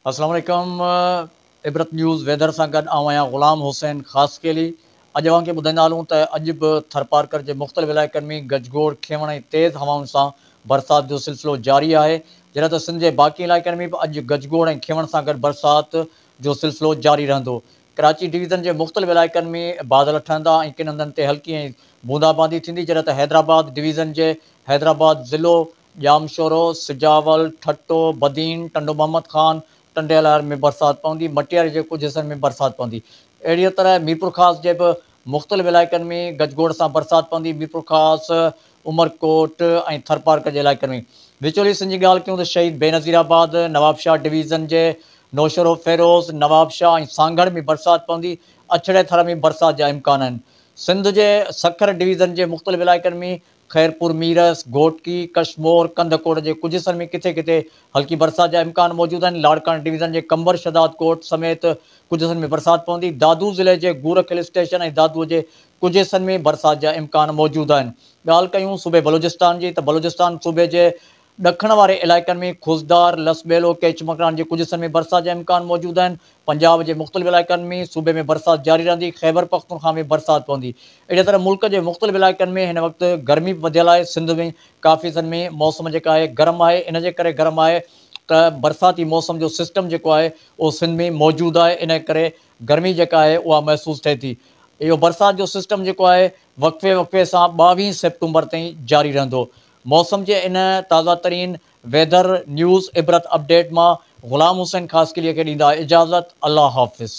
अस्सलाम वालेकुम। इबरत news weather सां गॾु आहियां ग़ुलाम हुसैन ख़ासि केली। अॼु तव्हांखे ॿुधाईंदा हलूं त अॼु बि थरपारकर जे मुख़्तलिफ़ इलाइक़नि में गजगोड़ खेवण ऐं तेज़ हवाउनि सां बरसाति जो सिलसिलो जारी आहे। जॾहिं त सिंध जे बाक़ी इलाइक़नि में बि अॼु गजगोड़ ऐं खेवण सां गॾु बरसाति जो सिलसिलो जारी रहंदो। कराची डिवीज़न जे मुख़्तलिफ़ इलाइक़नि में बादल ठहंदा ऐं किन हंधनि ते हल्की ऐं बूंदाबांदी थींदी। जॾहिं त हैदराबाद डिवीज़न जे हैदराबाद ज़िलो, जामशोरो, सिजावल, ठट्टो, बदीन, टंडो मोहम्मद ख़ान, टंडेलार में बरसाति पवंदी। मटियारे जे कुझु हिसनि में बरसाति पवंदी। अहिड़ीअ तरह मीरपुर ख़ास जे बि मुख़्तलिफ़ इलाइक़नि में गजगोड़ सां बरसाति पवंदी। मीरपुर ख़ास, उमरकोट ऐं थरपारकर जे इलाइक़नि में। विचोली सिंध जी ॻाल्हि कयूं त शहीद बेनज़ीराबाद, नवाबशाह डिवीज़न जे नौशरो फेरोज़, नवाबशाह ऐं सांगड़ में बरसाति पवंदी। अछड़े थर में बरसाति जा इम्कान आहिनि। सिंध जे सखर डिवीज़न जे मुख़्तलिफ़ इलाइक़नि में ख़ैरपुर, मीरस, घोटकी, कशमोर, कंदकोट जे कुझु हिसनि में किथे किथे हल्की बरसाति जा इम्कान मौजूदु आहिनि। लाड़कान डिवीज़न जे कंबर, शदाद कोट समेत कुझु हिसनि में बरसाति पवंदी। दादू ज़िले जे गूरख हिल स्टेशन ऐं दादूअ जे कुझु हिसनि में बरसाति जा इम्कान मौजूदु आहिनि। ॻाल्हि कयूं सूबे बलोचिस्तान जी, त बलोचिस्तान सूबे जे ॾखण वारे इलाइक़नि में खुज़दार, लसबेलो, केच मकरान जे कुझु हिसनि में बरसाति जा इम्कान मौजूदु आहिनि। पंजाब जे मुख़्तलिफ़ इलाइक़नि में सूबे में बरसाति जारी रहंदी। ख़ैबर पख्तूनख्वा में बरसाति पवंदी। अहिड़ी तरह मुल्क जे मुख़्तलिफ़ इलाइक़नि में हिन वक़्तु गर्मी बि वधियल आहे। सिंध में काफ़ी हिसनि में मौसम जेका आहे गर्म आहे। इन जे करे गर्म आहे त बरसाती मौसम जो सिस्टम जेको आहे उहो सिंध में मौजूदु आहे। इन करे गर्मी जेका आहे उहा महसूसु थिए थी। इहो बरसाति जो सिस्टम जेको आहे वक़्फ़े वक़्फ़े सां 22 सेप्टेम्बर ताईं जारी रहंदो। मौसम जे इन ताज़ा तरीन वेदर न्यूज़ इबरत अपडेट मां ग़ुलाम हुसैन ख़ासि केलीअ खे ॾींदा इजाज़त। अल्लाह हाफ़िज़।